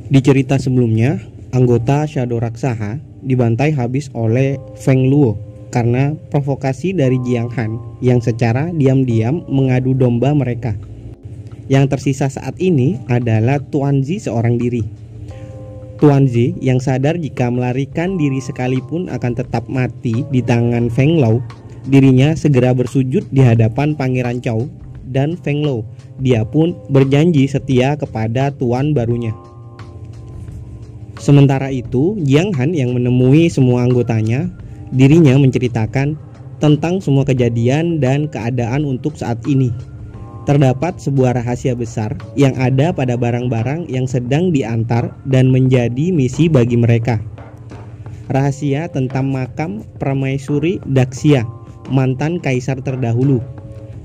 Di cerita sebelumnya, anggota Shadow Raksaha dibantai habis oleh Feng Luo karena provokasi dari Jiang Han yang secara diam-diam mengadu domba mereka. Yang tersisa saat ini adalah Tuan Zi seorang diri. Tuan Zi yang sadar jika melarikan diri sekalipun akan tetap mati di tangan Feng Luo, dirinya segera bersujud di hadapan Pangeran Chou dan Feng Luo. Dia pun berjanji setia kepada tuan barunya. Sementara itu, Jiang Han yang menemui semua anggotanya, dirinya menceritakan tentang semua kejadian dan keadaan untuk saat ini. Terdapat sebuah rahasia besar yang ada pada barang-barang yang sedang diantar dan menjadi misi bagi mereka. Rahasia tentang makam Permaisuri Daxia, mantan kaisar terdahulu.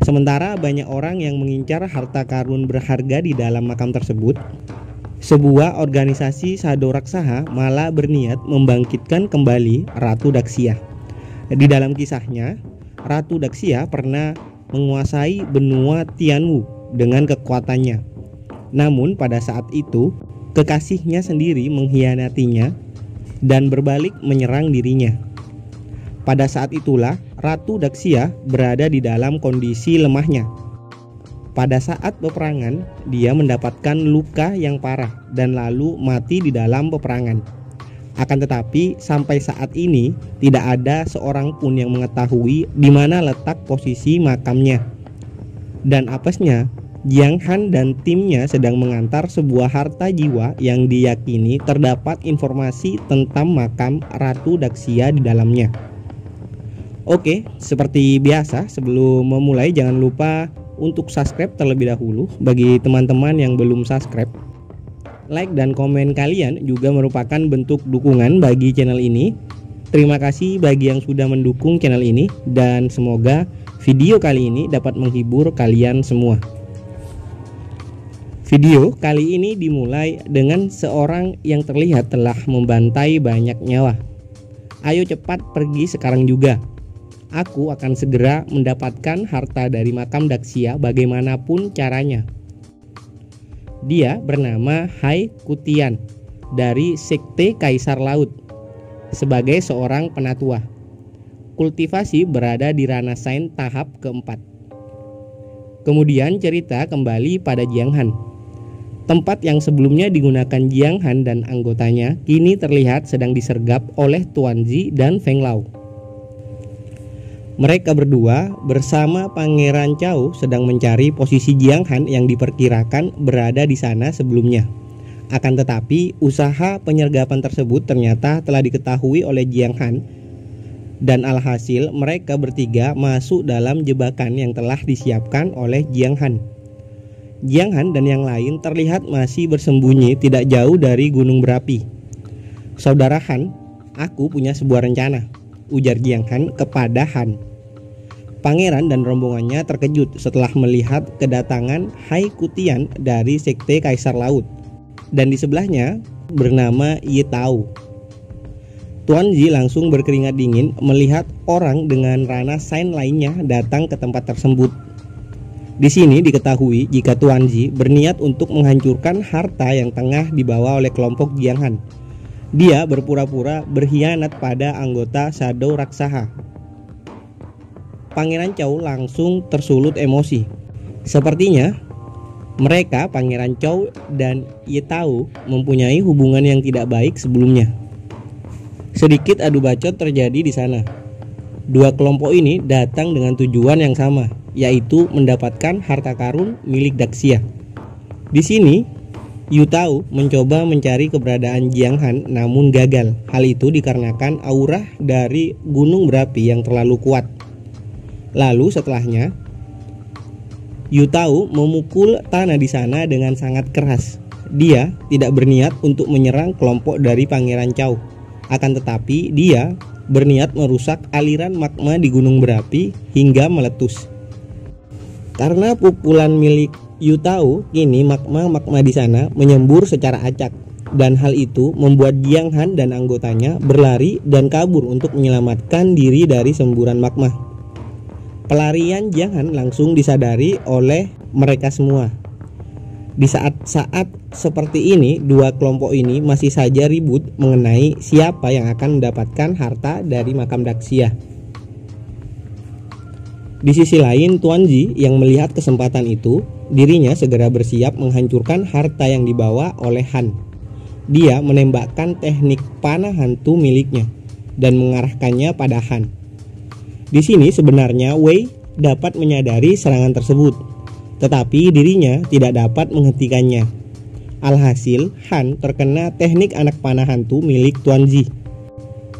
Sementara banyak orang yang mengincar harta karun berharga di dalam makam tersebut, sebuah organisasi Shadow Raksaha malah berniat membangkitkan kembali Ratu Daxia. Di dalam kisahnya, Ratu Daxia pernah menguasai benua Tianwu dengan kekuatannya. Namun pada saat itu, kekasihnya sendiri mengkhianatinya dan berbalik menyerang dirinya. Pada saat itulah Ratu Daxia berada di dalam kondisi lemahnya. Pada saat peperangan, dia mendapatkan luka yang parah dan lalu mati di dalam peperangan. Akan tetapi, sampai saat ini tidak ada seorang pun yang mengetahui di mana letak posisi makamnya. Dan apesnya, Jiang Han dan timnya sedang mengantar sebuah harta jiwa yang diyakini terdapat informasi tentang makam Ratu Daxia di dalamnya. Oke, seperti biasa, sebelum memulai jangan lupa untuk subscribe terlebih dahulu bagi teman-teman yang belum subscribe. Like dan komen kalian juga merupakan bentuk dukungan bagi channel ini. Terima kasih bagi yang sudah mendukung channel ini dan semoga video kali ini dapat menghibur kalian semua. Video kali ini dimulai dengan seorang yang terlihat telah membantai banyak nyawa. Ayo cepat pergi sekarang juga. Aku akan segera mendapatkan harta dari makam Daxia bagaimanapun caranya. Dia bernama Hai Kutian dari Sekte Kaisar Laut sebagai seorang penatua. Kultivasi berada di Ranasain tahap keempat. Kemudian cerita kembali pada Jiang Han. Tempat yang sebelumnya digunakan Jiang Han dan anggotanya kini terlihat sedang disergap oleh Tuan Zi dan Feng Luo. Mereka berdua bersama Pangeran Chou sedang mencari posisi Jiang Han yang diperkirakan berada di sana sebelumnya. Akan tetapi, usaha penyergapan tersebut ternyata telah diketahui oleh Jiang Han dan alhasil mereka bertiga masuk dalam jebakan yang telah disiapkan oleh Jiang Han. Jiang Han dan yang lain terlihat masih bersembunyi tidak jauh dari gunung berapi. "Saudara Han, aku punya sebuah rencana," ujar Jiang Han kepada Han. Pangeran dan rombongannya terkejut setelah melihat kedatangan Hai Kutian dari Sekte Kaisar Laut dan di sebelahnya bernama Ye Tao. Tuan Zi langsung berkeringat dingin melihat orang dengan Ranasain lainnya datang ke tempat tersebut. Di sini diketahui jika Tuan Zi berniat untuk menghancurkan harta yang tengah dibawa oleh kelompok Jiang Han. Dia berpura-pura berkhianat pada anggota Shadow Raksaha. Pangeran Chou langsung tersulut emosi. Sepertinya mereka, Pangeran Chou dan Ye Tao, mempunyai hubungan yang tidak baik sebelumnya. Sedikit adu bacot terjadi di sana. Dua kelompok ini datang dengan tujuan yang sama, yaitu mendapatkan harta karun milik Daxia. Di sini, Yu Tao mencoba mencari keberadaan Jiang Han namun gagal. Hal itu dikarenakan aura dari gunung berapi yang terlalu kuat. Lalu setelahnya, Yu Tao memukul tanah di sana dengan sangat keras. Dia tidak berniat untuk menyerang kelompok dari Pangeran Chou. Akan tetapi dia berniat merusak aliran magma di gunung berapi hingga meletus. Karena pukulan milik Yu Tao, kini magma di sana menyembur secara acak. Dan hal itu membuat Jiang Han dan anggotanya berlari dan kabur untuk menyelamatkan diri dari semburan magma. Pelarian Jiang Han langsung disadari oleh mereka semua. Di saat Seperti ini, dua kelompok ini masih saja ribut mengenai siapa yang akan mendapatkan harta dari makam Daxia. Di sisi lain, Tuan Ji yang melihat kesempatan itu, dirinya segera bersiap menghancurkan harta yang dibawa oleh Han. Dia menembakkan teknik panah hantu miliknya dan mengarahkannya pada Han. Di sini sebenarnya Wei dapat menyadari serangan tersebut, tetapi dirinya tidak dapat menghentikannya. Alhasil, Han terkena teknik anak panah hantu milik Tuan Ji.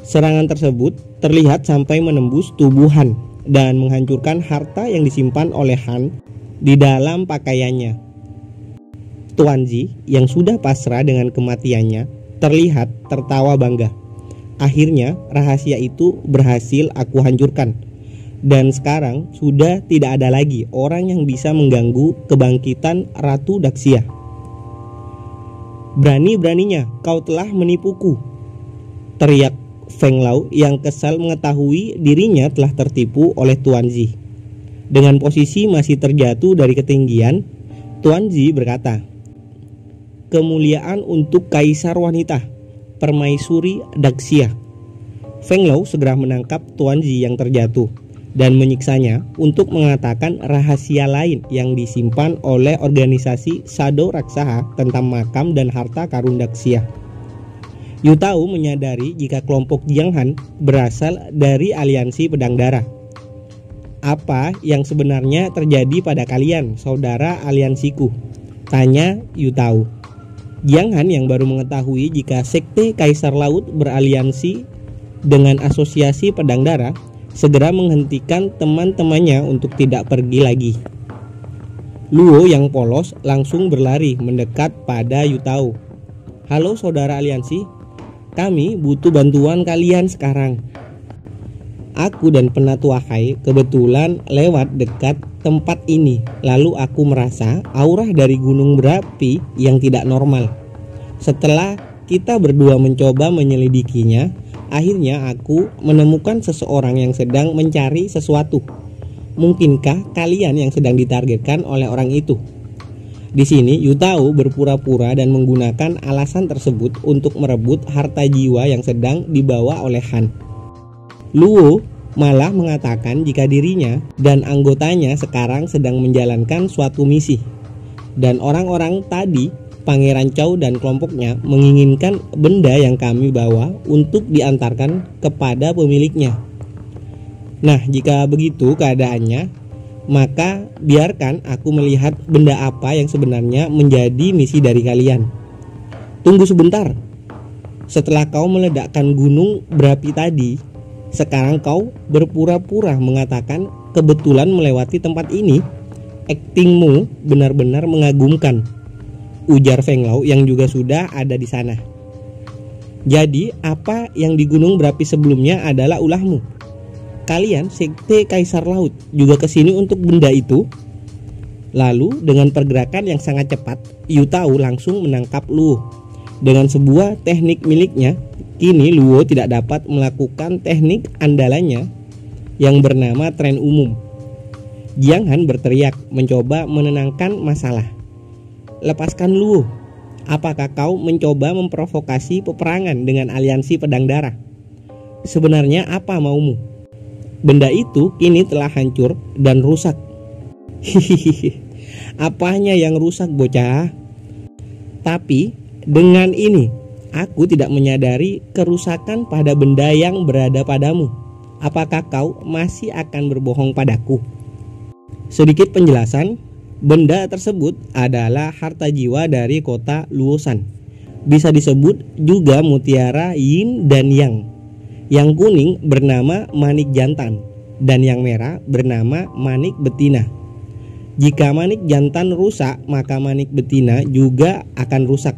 Serangan tersebut terlihat sampai menembus tubuh Han dan menghancurkan harta yang disimpan oleh Han di dalam pakaiannya. Tuan Ji yang sudah pasrah dengan kematiannya terlihat tertawa bangga. Akhirnya rahasia itu berhasil aku hancurkan, dan sekarang sudah tidak ada lagi orang yang bisa mengganggu kebangkitan Ratu Daxia. Berani-beraninya kau telah menipuku, teriak Feng Lao yang kesal mengetahui dirinya telah tertipu oleh Tuan Ji. Dengan posisi masih terjatuh dari ketinggian, Tuan Ji berkata, "Kemuliaan untuk Kaisar Wanita, Permaisuri Daxia." Feng Lao segera menangkap Tuan Ji yang terjatuh dan menyiksanya untuk mengatakan rahasia lain yang disimpan oleh organisasi Shadow Raksaha tentang makam dan harta karun Daxia. Yu Tao menyadari jika kelompok Jiang Han berasal dari aliansi pedang darah. "Apa yang sebenarnya terjadi pada kalian, saudara aliansiku?" tanya Yu Tao. Jiang Han yang baru mengetahui jika sekte Kaisar Laut beraliansi dengan asosiasi pedang darah segera menghentikan teman-temannya untuk tidak pergi lagi. Luo yang polos langsung berlari mendekat pada Yu Tao. "Halo saudara aliansi, kami butuh bantuan kalian sekarang. Aku dan Penatua Hai kebetulan lewat dekat tempat ini, lalu aku merasa aura dari gunung berapi yang tidak normal. Setelah kita berdua mencoba menyelidikinya, akhirnya aku menemukan seseorang yang sedang mencari sesuatu. Mungkinkah kalian yang sedang ditargetkan oleh orang itu?" Di sini Yu Tao berpura-pura dan menggunakan alasan tersebut untuk merebut harta jiwa yang sedang dibawa oleh Han. Luo malah mengatakan jika dirinya dan anggotanya sekarang sedang menjalankan suatu misi, dan orang-orang tadi, Pangeran Chao dan kelompoknya, menginginkan benda yang kami bawa untuk diantarkan kepada pemiliknya. Nah, jika begitu keadaannya, maka biarkan aku melihat benda apa yang sebenarnya menjadi misi dari kalian. Tunggu sebentar. Setelah kau meledakkan gunung berapi tadi, sekarang kau berpura-pura mengatakan kebetulan melewati tempat ini. Aktingmu benar-benar mengagumkan, ujar Feng Lao yang juga sudah ada di sana. Jadi apa yang di gunung berapi sebelumnya adalah ulahmu? Kalian sekte Kaisar Laut juga kesini untuk benda itu? Lalu dengan pergerakan yang sangat cepat, Yu Tao langsung menangkap Luo. Dengan sebuah teknik miliknya, kini Luo tidak dapat melakukan teknik andalannya yang bernama tren umum. Jiang Han berteriak mencoba menenangkan masalah. "Lepaskan Luo. Apakah kau mencoba memprovokasi peperangan dengan aliansi pedang darah? Sebenarnya apa maumu? Benda itu kini telah hancur dan rusak." "Hihihi, apanya yang rusak bocah? Tapi dengan ini aku tidak menyadari kerusakan pada benda yang berada padamu. Apakah kau masih akan berbohong padaku?" Sedikit penjelasan, benda tersebut adalah harta jiwa dari kota Luosan. Bisa disebut juga mutiara yin dan yang. Yang kuning bernama manik jantan dan yang merah bernama manik betina. Jika manik jantan rusak, maka manik betina juga akan rusak.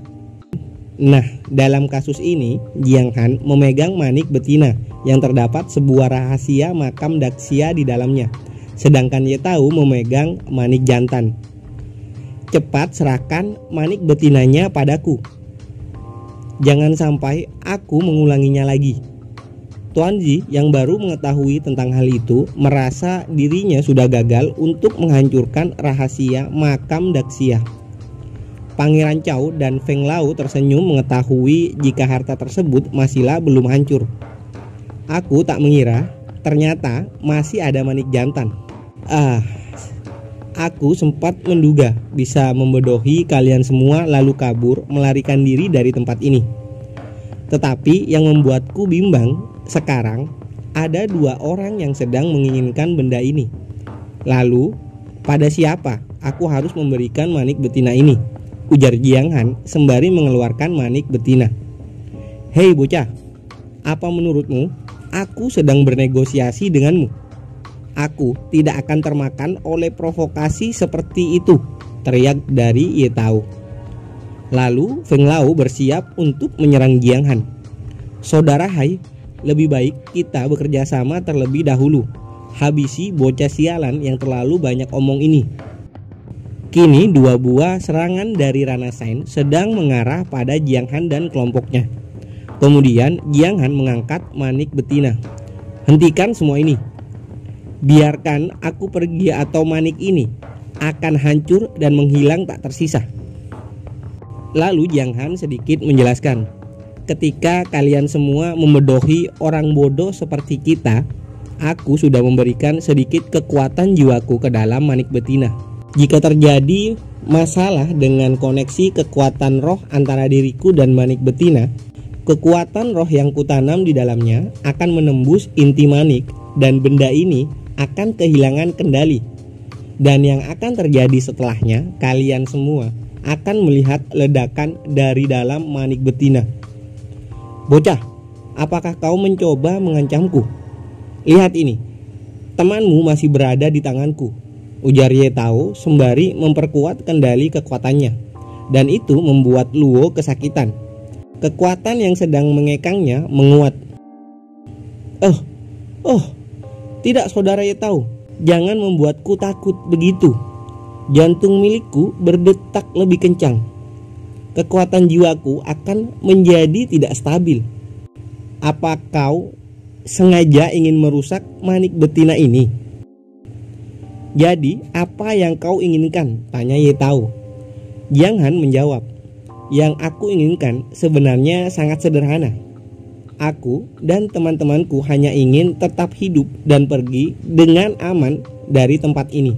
Nah, dalam kasus ini, Jiang Han memegang manik betina yang terdapat sebuah rahasia makam Daxia di dalamnya, sedangkan Ye Tao memegang manik jantan. "Cepat serahkan manik betinanya padaku. Jangan sampai aku mengulanginya lagi." Tuan Ji yang baru mengetahui tentang hal itu merasa dirinya sudah gagal untuk menghancurkan rahasia makam Daxia. Pangeran Chao dan Feng Lao tersenyum mengetahui jika harta tersebut masihlah belum hancur. Aku tak mengira ternyata masih ada manik jantan. Aku sempat menduga bisa membodohi kalian semua lalu kabur melarikan diri dari tempat ini. Tetapi yang membuatku bimbang sekarang, ada 2 orang yang sedang menginginkan benda ini. Lalu, pada siapa aku harus memberikan manik betina ini? Ujar Jiang Han sembari mengeluarkan manik betina. Hei bocah, apa menurutmu aku sedang bernegosiasi denganmu? Aku tidak akan termakan oleh provokasi seperti itu, teriak dari Ye Tao. Lalu Feng Lao bersiap untuk menyerang Jiang Han. Saudara Hai, lebih baik kita bekerja sama terlebih dahulu. Habisi bocah sialan yang terlalu banyak omong ini. Kini 2 buah serangan dari Rana Sain sedang mengarah pada Jiang Han dan kelompoknya. Kemudian Jiang Han mengangkat manik betina. Hentikan semua ini. Biarkan aku pergi atau manik ini akan hancur dan menghilang tak tersisa. Lalu Jiang Han sedikit menjelaskan, ketika kalian semua membodohi orang bodoh seperti kita, aku sudah memberikan sedikit kekuatan jiwaku ke dalam manik betina. Jika terjadi masalah dengan koneksi kekuatan roh antara diriku dan manik betina, kekuatan roh yang kutanam di dalamnya akan menembus inti manik dan benda ini akan kehilangan kendali. Dan yang akan terjadi setelahnya, kalian semua akan melihat ledakan dari dalam manik betina. Bocah, apakah kau mencoba mengancamku? Lihat ini, temanmu masih berada di tanganku, ujar Ye Tao sembari memperkuat kendali kekuatannya. Dan itu membuat Luo kesakitan. Kekuatan yang sedang mengekangnya menguat. Tidak saudara Ye Tao, jangan membuatku takut begitu. Jantung milikku berdetak lebih kencang. Kekuatan jiwaku akan menjadi tidak stabil. Apa kau sengaja ingin merusak manik betina ini? Jadi apa yang kau inginkan? Tanya Ye Tao. Jiang Han menjawab, yang aku inginkan sebenarnya sangat sederhana. Aku dan teman-temanku hanya ingin tetap hidup dan pergi dengan aman dari tempat ini.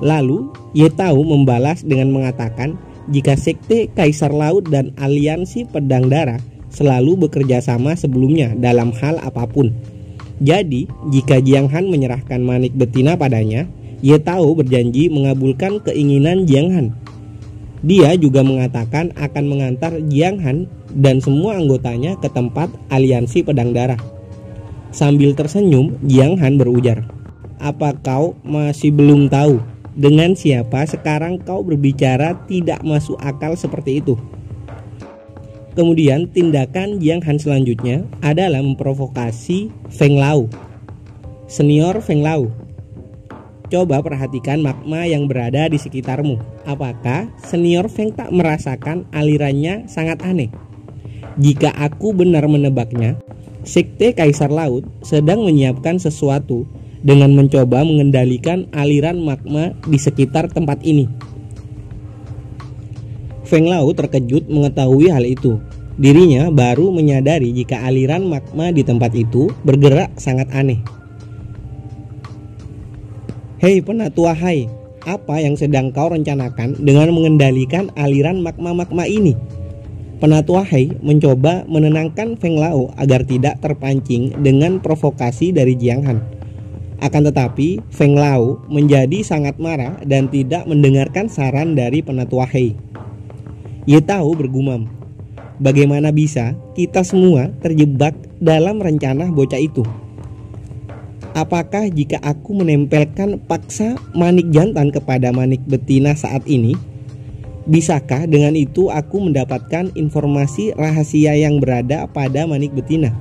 Lalu Ye Tao membalas dengan mengatakan jika Sekte Kaisar Laut dan Aliansi Pedang Darah selalu bekerja sama sebelumnya dalam hal apapun. Jadi jika Jiang Han menyerahkan manik betina padanya, Ye Tao berjanji mengabulkan keinginan Jiang Han. Dia juga mengatakan akan mengantar Jiang Han dan semua anggotanya ke tempat Aliansi Pedang Darah. Sambil tersenyum, Jiang Han berujar, apa kau masih belum tahu dengan siapa sekarang kau berbicara? Tidak masuk akal seperti itu. Kemudian tindakan Jiang Han selanjutnya adalah memprovokasi Feng Lao. Senior Feng Lao, coba perhatikan magma yang berada di sekitarmu. Apakah Senior Feng tak merasakan alirannya sangat aneh? Jika aku benar menebaknya, Sekte Kaisar Laut sedang menyiapkan sesuatu dengan mencoba mengendalikan aliran magma di sekitar tempat ini. Feng Lao terkejut mengetahui hal itu. Dirinya baru menyadari jika aliran magma di tempat itu bergerak sangat aneh. Hei penatua Hai, apa yang sedang kau rencanakan dengan mengendalikan aliran magma-magma ini? Penatua Hai mencoba menenangkan Feng Lao agar tidak terpancing dengan provokasi dari Jiang Han. Akan tetapi Feng Lao menjadi sangat marah dan tidak mendengarkan saran dari penatua Hai. Ye Tao bergumam, bagaimana bisa kita semua terjebak dalam rencana bocah itu? Apakah jika aku menempelkan paksa manik jantan kepada manik betina saat ini, bisakah dengan itu aku mendapatkan informasi rahasia yang berada pada manik betina?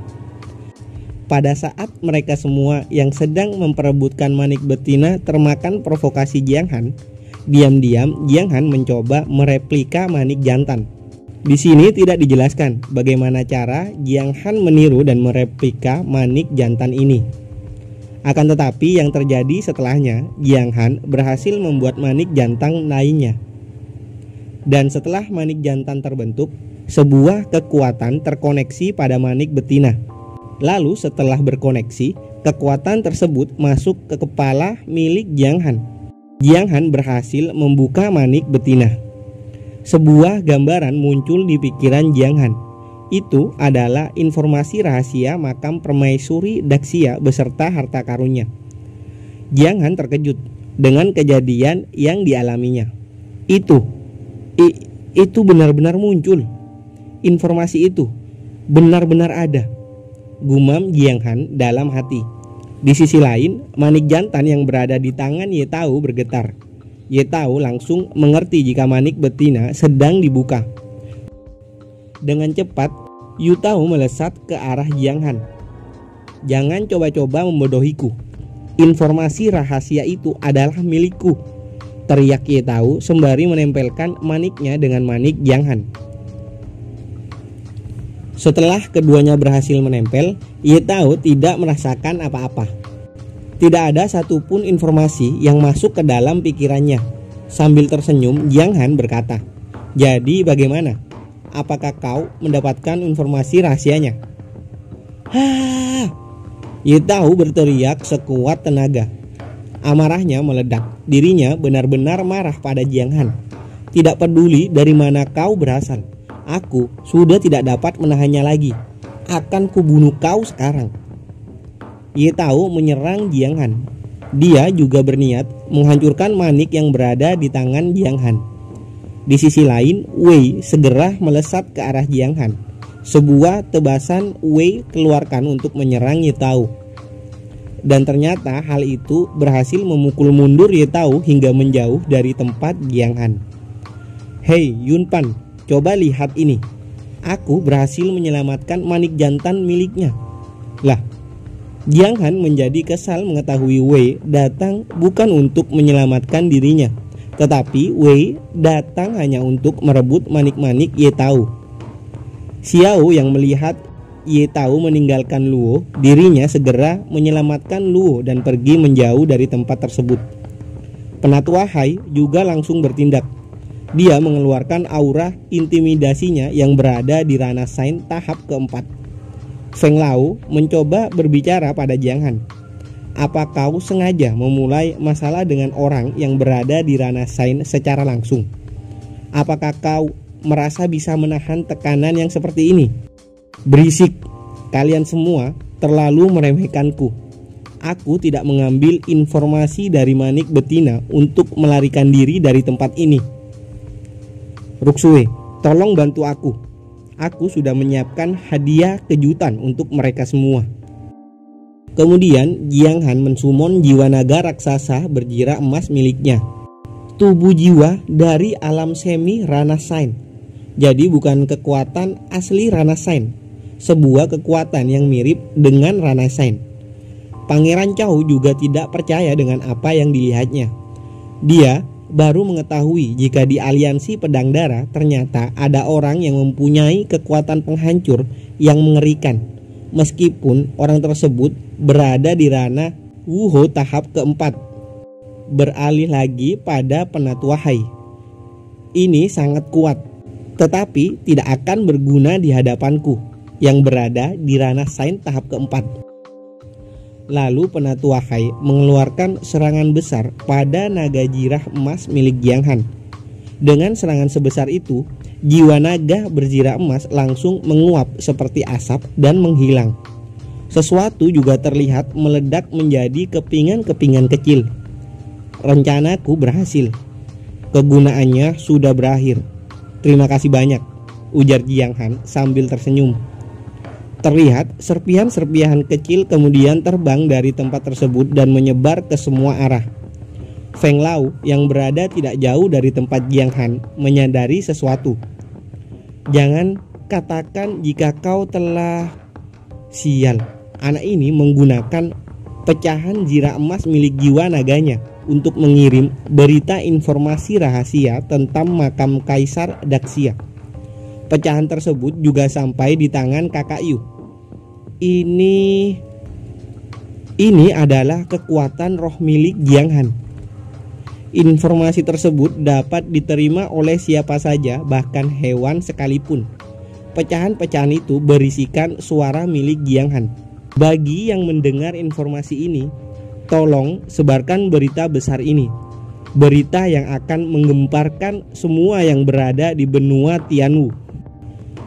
Pada saat mereka semua yang sedang memperebutkan manik betina termakan provokasi Jiang Han, diam-diam Jiang Han mencoba mereplika manik jantan. Di sini tidak dijelaskan bagaimana cara Jiang Han meniru dan mereplika manik jantan ini. Akan tetapi yang terjadi setelahnya, Jiang Han berhasil membuat manik jantan lainnya. Dan setelah manik jantan terbentuk, sebuah kekuatan terkoneksi pada manik betina. Lalu setelah berkoneksi, kekuatan tersebut masuk ke kepala milik Jiang Han. Jiang Han berhasil membuka manik betina. Sebuah gambaran muncul di pikiran Jiang Han. Itu adalah informasi rahasia makam permaisuri Daxia beserta harta karunnya. Jiang Han terkejut dengan kejadian yang dialaminya. Itu benar-benar muncul. Informasi itu benar-benar ada, gumam Jiang Han dalam hati. Di sisi lain, manik jantan yang berada di tangan Ye Tao bergetar. Ye Tao langsung mengerti jika manik betina sedang dibuka. Dengan cepat, Yu Tao melesat ke arah Jiang Han. "Jangan coba-coba membodohiku. Informasi rahasia itu adalah milikku," teriak Ye Tao sembari menempelkan maniknya dengan manik Jiang Han. Setelah keduanya berhasil menempel, Ye Tao tidak merasakan apa-apa. Tidak ada satupun informasi yang masuk ke dalam pikirannya. Sambil tersenyum, Jiang Han berkata, "Jadi bagaimana? Apakah kau mendapatkan informasi rahasianya?" "Hah!" Ye Tao berteriak sekuat tenaga. Amarahnya meledak. Dirinya benar-benar marah pada Jiang Han. "Tidak peduli dari mana kau berasal, aku sudah tidak dapat menahannya lagi. Akan kubunuh kau sekarang." Ye Tao menyerang Jiang Han. Dia juga berniat menghancurkan manik yang berada di tangan Jiang Han. Di sisi lain, Wei segera melesat ke arah Jiang Han. Sebuah tebasan Wei keluarkan untuk menyerang Ye Tao. Dan ternyata hal itu berhasil memukul mundur Ye Tao hingga menjauh dari tempat Jiang Han. "Hei Yun Pan, coba lihat ini. Aku berhasil menyelamatkan manik jantan miliknya." Lah, Jiang Han menjadi kesal mengetahui Wei datang bukan untuk menyelamatkan dirinya, tetapi Wei datang hanya untuk merebut manik-manik Ye Tao. Xiao yang melihat Ye Tao meninggalkan Luo, dirinya segera menyelamatkan Luo dan pergi menjauh dari tempat tersebut. Penatua Hai juga langsung bertindak. Dia mengeluarkan aura intimidasinya yang berada di ranah Sain tahap keempat. Feng Lao mencoba berbicara pada Jiang Han. "Apa kau sengaja memulai masalah dengan orang yang berada di ranah Sain secara langsung? Apakah kau merasa bisa menahan tekanan yang seperti ini?" "Berisik, kalian semua terlalu meremehkanku. Aku tidak mengambil informasi dari manik betina untuk melarikan diri dari tempat ini. Ruksue, tolong bantu aku. Aku sudah menyiapkan hadiah kejutan untuk mereka semua." Kemudian Jiang Han mensumon jiwa naga raksasa berjira emas miliknya. Tubuh jiwa dari alam semi ranah Sain. Jadi bukan kekuatan asli ranah Sain, sebuah kekuatan yang mirip dengan ranah Sain. Pangeran Chao juga tidak percaya dengan apa yang dilihatnya. Dia baru mengetahui jika di aliansi pedang darah ternyata ada orang yang mempunyai kekuatan penghancur yang mengerikan, meskipun orang tersebut berada di ranah Wuho tahap keempat. Beralih lagi pada Penatua Hai. Ini sangat kuat, tetapi tidak akan berguna di hadapanku yang berada di ranah Sain tahap keempat. Lalu Penatua Hai mengeluarkan serangan besar pada naga jirah emas milik Jiang Han. Dengan serangan sebesar itu, jiwa naga berjirah emas langsung menguap seperti asap dan menghilang. Sesuatu juga terlihat meledak menjadi kepingan-kepingan kecil. "Rencanaku berhasil. Kegunaannya sudah berakhir. Terima kasih banyak," ujar Jiang Han sambil tersenyum. Terlihat serpihan-serpihan kecil kemudian terbang dari tempat tersebut dan menyebar ke semua arah. Feng Lao yang berada tidak jauh dari tempat Jiang Han menyadari sesuatu. "Jangan katakan jika kau telah..." Sial, anak ini menggunakan pecahan zirah emas milik jiwa naganya untuk mengirim berita informasi rahasia tentang makam Kaisar Daxia. Pecahan tersebut juga sampai di tangan Kakak Yu. Ini adalah kekuatan roh milik Jiang Han. Informasi tersebut dapat diterima oleh siapa saja, bahkan hewan sekalipun. Pecahan-pecahan itu berisikan suara milik Jiang Han. Bagi yang mendengar informasi ini, tolong sebarkan berita besar ini. Berita yang akan menggemparkan semua yang berada di benua Tianwu.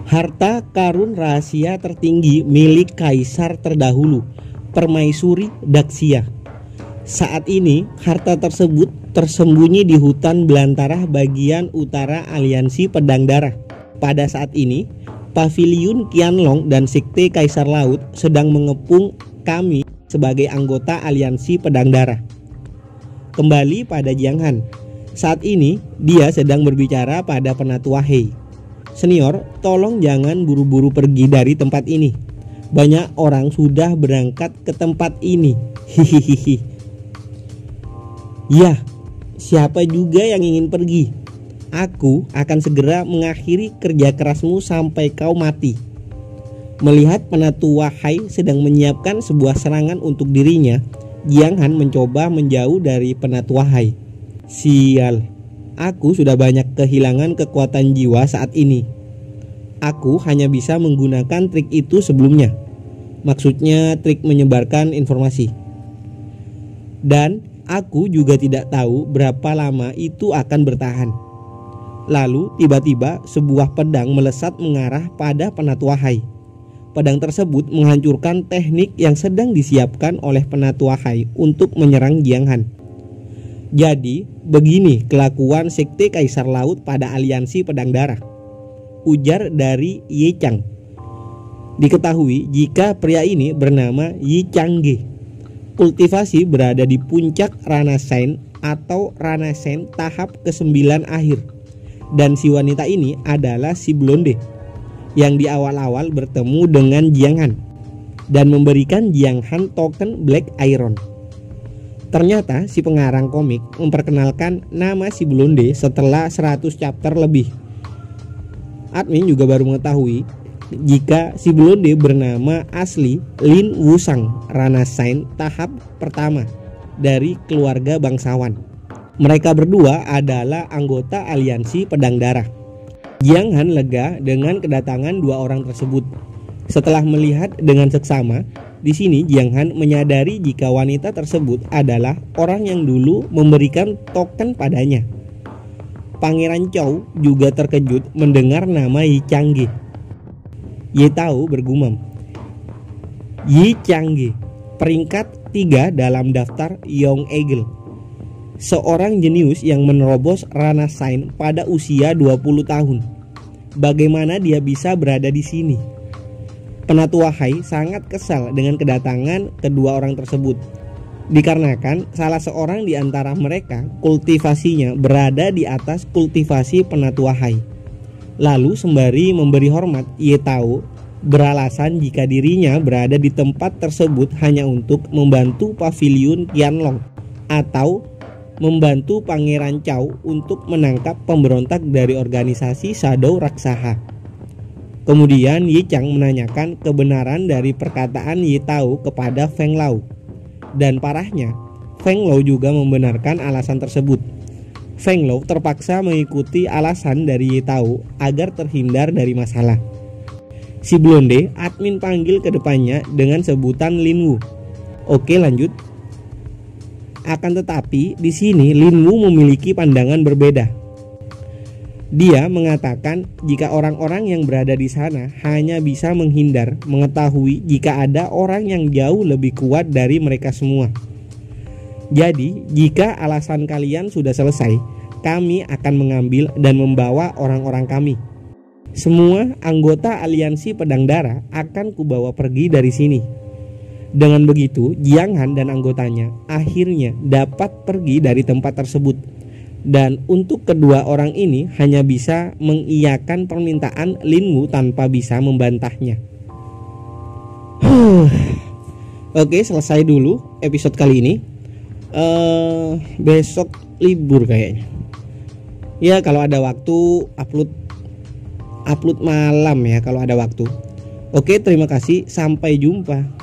Harta karun rahasia tertinggi milik kaisar terdahulu, Permaisuri Daxia. Saat ini, harta tersebut tersembunyi di hutan belantara bagian utara Aliansi Pedang Darah. Pada saat ini, Paviliun Qianlong dan Sekte Kaisar Laut sedang mengepung kami sebagai anggota Aliansi Pedang Darah. Kembali pada Jiang Han. Saat ini, dia sedang berbicara pada Penatua Hei. Senior, tolong jangan buru-buru pergi dari tempat ini. Banyak orang sudah berangkat ke tempat ini. Hihihi. Ya, siapa juga yang ingin pergi? Aku akan segera mengakhiri kerja kerasmu sampai kau mati. Melihat Penatua Hai sedang menyiapkan sebuah serangan untuk dirinya, Jiang Han mencoba menjauh dari Penatua Hai. Sial, aku sudah banyak kehilangan kekuatan jiwa saat ini. Aku hanya bisa menggunakan trik itu sebelumnya. Maksudnya trik menyebarkan informasi. Dan aku juga tidak tahu berapa lama itu akan bertahan. Lalu tiba-tiba sebuah pedang melesat mengarah pada Penatua Hai. Pedang tersebut menghancurkan teknik yang sedang disiapkan oleh Penatua Hai untuk menyerang Jiang Han. Jadi begini kelakuan Sekte Kaisar Laut pada Aliansi Pedang Darah, ujar dari Ye Chang. Diketahui jika pria ini bernama Yi Changge. Kultivasi berada di puncak Ranasen atau Ranasen tahap ke-9 akhir. Dan si wanita ini adalah si blonde yang di awal-awal bertemu dengan Jiang Han dan memberikan Jiang Han token Black Iron. Ternyata si pengarang komik memperkenalkan nama si blonde setelah 100 chapter lebih. Admin juga baru mengetahui jika si blonde bernama asli Lin Wusang, Ranasen tahap pertama dari keluarga bangsawan. Mereka berdua adalah anggota Aliansi Pedang Darah. Jiang Han lega dengan kedatangan dua orang tersebut. Setelah melihat dengan seksama, di sini Jiang Han menyadari jika wanita tersebut adalah orang yang dulu memberikan token padanya. Pangeran Chou juga terkejut mendengar nama Yi Changge. Ye Tao bergumam, Yi Changge, peringkat 3 dalam daftar Yong Eagle, seorang jenius yang menerobos Ranasen pada usia 20 tahun. Bagaimana dia bisa berada di sini? Penatua Hai sangat kesal dengan kedatangan kedua orang tersebut, dikarenakan salah seorang di antara mereka kultivasinya berada di atas kultivasi Penatua Hai. Lalu sembari memberi hormat, Ye Tao beralasan jika dirinya berada di tempat tersebut hanya untuk membantu Paviliun Qianlong atau membantu Pangeran Chou untuk menangkap pemberontak dari organisasi Shadow Raksaha. Kemudian Ye Chang menanyakan kebenaran dari perkataan Ye Tao kepada Feng Lao. Dan parahnya, Feng Lao juga membenarkan alasan tersebut. Feng Lao terpaksa mengikuti alasan dari Ye Tao agar terhindar dari masalah. Si blonde admin panggil ke depannya dengan sebutan Lin Wu. Oke, lanjut. Akan tetapi di sini Lin Wu memiliki pandangan berbeda. Dia mengatakan jika orang-orang yang berada di sana hanya bisa menghindar mengetahui jika ada orang yang jauh lebih kuat dari mereka semua. Jadi, jika alasan kalian sudah selesai, kami akan mengambil dan membawa orang-orang kami. Semua anggota Aliansi Pedang Darah akan kubawa pergi dari sini. Dengan begitu, Jiang Han dan anggotanya akhirnya dapat pergi dari tempat tersebut. Dan untuk kedua orang ini hanya bisa mengiyakan permintaan Lin Wu tanpa bisa membantahnya. Oke, selesai dulu episode kali ini. Besok libur kayaknya. Ya kalau ada waktu upload malam ya kalau ada waktu. Oke, terima kasih, sampai jumpa.